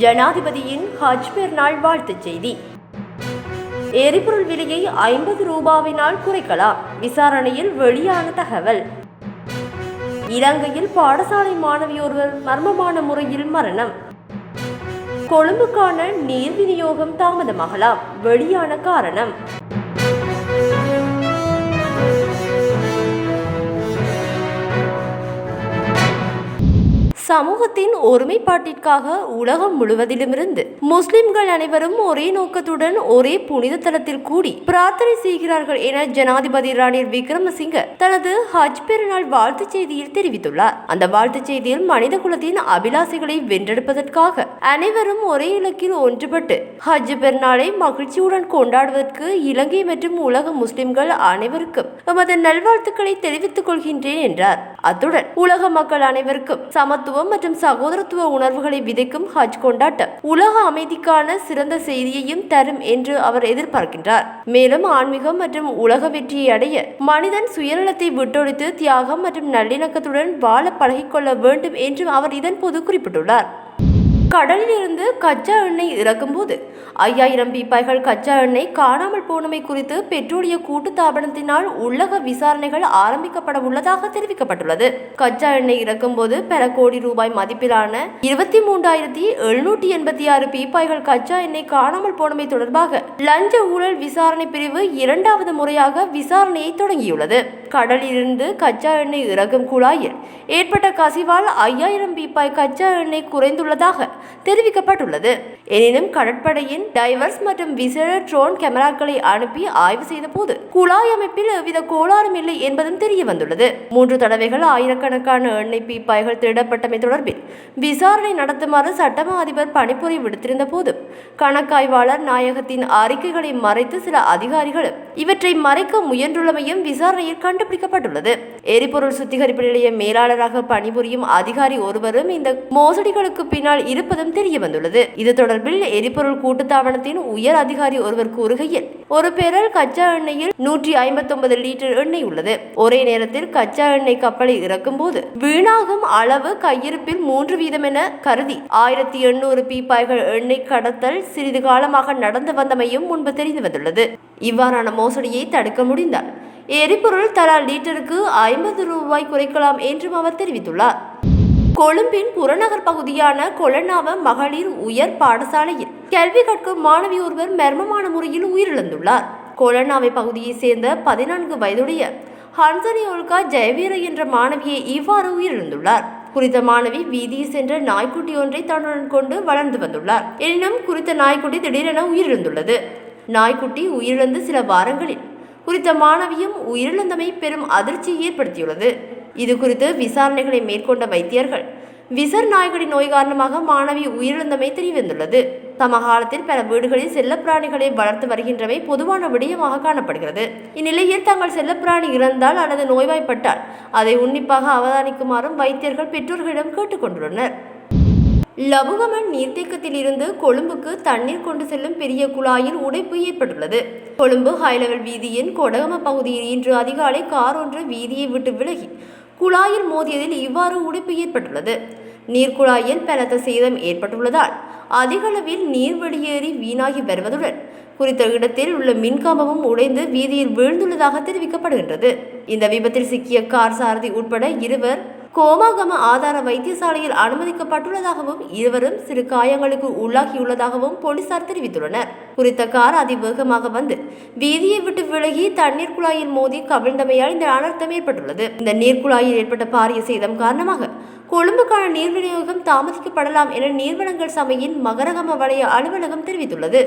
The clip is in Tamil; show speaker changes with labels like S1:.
S1: ஜனாதிபதியின் ஹஜ் பெருநாள் வாழ்த்துச் செய்தி. எரிபொருள் விலையை 50 ரூபாவினால் குறைக்கலாம், விசாரணையில் வெளியான தகவல். இலங்கையில் பாடசாலை மாணவியொருவர் மர்மமான முறையில் மரணம். கொழும்புக்கான நீர் விநியோகம் தாமதமாகலாம், வெளியான காரணம். சமூகத்தின் ஒருமைப்பாட்டிற்காக உலகம் முழுவதிலுமிருந்து முஸ்லிம்கள் அனைவரும் ஒரே நோக்கத்துடன் ஒரே புனித தலத்தில் கூடி பிரார்த்தனை செய்கிறார்கள் என ஜனாதிபதி ரணில் விக்ரமசிங்க தனது ஹஜ் பெருநாள் வாழ்த்துச் செய்தியில் தெரிவித்துள்ளார். அந்த வாழ்த்துச் செய்தியில் மனித குலத்தின் அபிலாசைகளை வென்றெடுப்பதற்காக அனைவரும் ஒரே இலக்கில் ஒன்றுபட்டு ஹஜ் பெருநாளை மகிழ்ச்சியுடன் கொண்டாடுவதற்கு இலங்கை மற்றும் உலக முஸ்லிம்கள் அனைவருக்கும் எமது நல்வாழ்த்துக்களை தெரிவித்துக் கொள்கின்றேன் என்றார். அத்துடன் உலக மக்கள் அனைவருக்கும் சமத்துவ மற்றும் சகோதரத்துவ உணர்வுகளை விதைக்கும் ஹஜ் கொண்டாட்டம் உலக அமைதிக்கான சிறந்த செய்தியையும் தரும் என்று அவர் எதிர்பார்க்கின்றார். மேலும் ஆன்மீகம் மற்றும் உலக வெற்றியை அடைய மனிதன் சுயநலத்தை விட்டொழித்து தியாகம் மற்றும் நல்லிணக்கத்துடன் வாழ பழகிக்கொள்ள வேண்டும் என்றும் அவர் இதன் போது குறிப்பிட்டுள்ளார். கடலில் இருந்து கச்சா எண்ணெய் இறக்கும் போது 5000 பீப்பாய்கள் கச்சா எண்ணெய் காணாமல் போனமை குறித்து பெட்ரோலிய கூட்டுத்தாபனத்தினால் உள்ளக விசாரணைகள் ஆரம்பிக்கப்பட உள்ளதாக தெரிவிக்கப்பட்டுள்ளது. கச்சா எண்ணெய் இறக்கும் போது பல கோடி ரூபாய் மதிப்பிலான 23,786 பீப்பாய்கள் கச்சா எண்ணெய் காணாமல் போனமை தொடர்பாக லஞ்ச ஊழல் விசாரணை பிரிவு 2வது முறையாக விசாரணையை தொடங்கியுள்ளது. கடலில் இருந்து கச்சா எண்ணெய் இறக்கும் குழாயில் ஏற்பட்ட கசிவால் 5000 பீப்பாய் கச்சா எண்ணெய் குறைந்துள்ளதாக தெரிவிக்கப்பட்டுள்ளது. எனினும் கடற்படையின் டைவர்ஸ் மற்றும் விசேட ட்ரோன் கேமராக்களை அனுப்பி ஆய்வு செய்த போது குழாய் அமைப்பில் எவ்வித கோளாறும் இல்லை என்பதும் தெரிய வந்துள்ளது. 3 தடவைகள் ஆயிரக்கணக்கான எண்ணெய் பீப்பாய்கள் திருடப்பட்டமை தொடர்பில் விசாரணை நடத்துமாறு சட்டமா அதிபர் பணிப்புரை விடுத்திருந்த போதும் கணக்காய்வாளர் நாயகத்தின் அறிக்கைகளை மறைத்து சில அதிகாரிகளும் இவற்றை மறைக்க முயன்றுள்ளமையும் விசாரணையில் கண்டுபிடிக்கப்பட்டுள்ளது. எரிபொருள் சுத்திகரிப்பு நிலைய மேலாளராக பணிபுரியும் அதிகாரி ஒருவரும் இந்த மோசடிகளுக்கு பின்னால் இருப்பதும் தெரிய வந்துள்ளது. இது தொடர்பில் எரிபொருள் கூட்டுத்தாபனத்தின் உயர் அதிகாரி ஒருவர் கூறுகையில், ஒரு பேரல் கச்சா எண்ணெயில் 159 லிட்டர் எண்ணெய் உள்ளது. ஒரே நேரத்தில் கச்சா எண்ணெய் கப்பலை இறக்கும் போது வீணாகும் அளவு கையிருப்பில் 3% என கருதி 1800 பீப்பாய்கள் எண்ணெய் கடத்தல் சிறிது காலமாக நடந்து வந்தமையும் முன்பு தெரிந்து வந்துள்ளது. இவ்வாறான மோசடியை தடுக்க முடிந்தால் எரிபொருள் தலா லிட்டருக்கு 50 ரூபாய் குறைக்கலாம் என்றும் அவர் தெரிவித்துள்ளார். கொழும்பின் புறநகர் பகுதியான கொலனாவ மகளிர் உயர் பாடசாலையில் கல்வி கற்கும் மாணவி ஒருவர் மர்மமான முறையில் உயிரிழந்துள்ளார். கொலனாவை பகுதியை சேர்ந்த 14 வயதுடைய ஹன்சனி ஒல்கா ஜெயவீர என்ற மாணவியை இவ்வாறு உயிரிழந்துள்ளார். குறித்த மாணவி வீதியில் சென்ற நாய்க்குட்டி ஒன்றை தன்னுடன் கொண்டு வளர்ந்து வந்துள்ளார். எனினும் குறித்த நாய்க்குட்டி திடீரென உயிரிழந்துள்ளது. நாய்க்குட்டி உயிரிழந்து சில வாரங்களில் குறித்த மாணவியும் உயிரிழந்தமை பெரும் அதிர்ச்சியை ஏற்படுத்தியுள்ளது. இது குறித்து விசாரணைகளை மேற்கொண்ட வைத்தியர்கள் விசர் நாய்களின் நோய் காரணமாக மாணவி உயிரிழந்தமை தெரியவந்துள்ளது. சமகாலத்தில் பல வீடுகளில் செல்லப்பிராணிகளை வளர்த்து வருகின்றமை பொதுவான விடயமாக காணப்படுகிறது. இந்நிலையில் தங்கள் செல்லப்பிராணி இறந்தால் அல்லது நோய்வாய்ப்பட்டால் அதை உன்னிப்பாக அவதானிக்குமாறும் வைத்தியர்கள் பெற்றோர்களிடம் கேட்டுக்கொண்டுள்ளனர். லபுகமன் நீர்த்தேக்கத்தில் இருந்து கொழும்புக்கு தண்ணீர் கொண்டு செல்லும் பெரிய குழாயில் உடைப்பு ஏற்பட்டுள்ளது. கொழும்பு ஹைலெவல் வீதியின் கொடகம பகுதியில் இன்று அதிகாலை கார் ஒன்று வீதியை விட்டு விலகி குழாயில் மோதியதில் இவ்வாறு உடைப்பு ஏற்பட்டுள்ளது. நீர்க்குழாயில் பலத்த சேதம் ஏற்பட்டுள்ளதால் அதிகளவில் நீர் வெளியேறி வீணாகி வருவதுடன் குறித்த இடத்தில் உள்ள மின்கம்பமும் உடைந்து வீதியில் வீழ்ந்துள்ளதாக தெரிவிக்கப்படுகின்றது. இந்த விபத்தில் சிக்கிய கார் சாரதி உட்பட 2 கோமாகம ஆதார வைத்தியசாலையில் அனுமதிக்கப்பட்டுள்ளதாகவும் இருவரும் சிறு காயங்களுக்கு உள்ளாகியுள்ளதாகவும் போலீசார் தெரிவித்துள்ளனர். குறித்த கார் அதிவேகமாக வந்து வீதியை விட்டு விலகி தண்ணீர் குழாயில் மோதி கவிழ்ந்தமையால் இந்த அனர்த்தம் ஏற்பட்டுள்ளது. இந்த நீர்க்குழாயில் ஏற்பட்ட பாரிய சேதம் காரணமாக கொழும்புக்கான நீர் விநியோகம் தாமதிக்கப்படலாம் என நீர்வளங்கள் சபையின் மகரகம வலய அலுவலகம் தெரிவித்துள்ளது.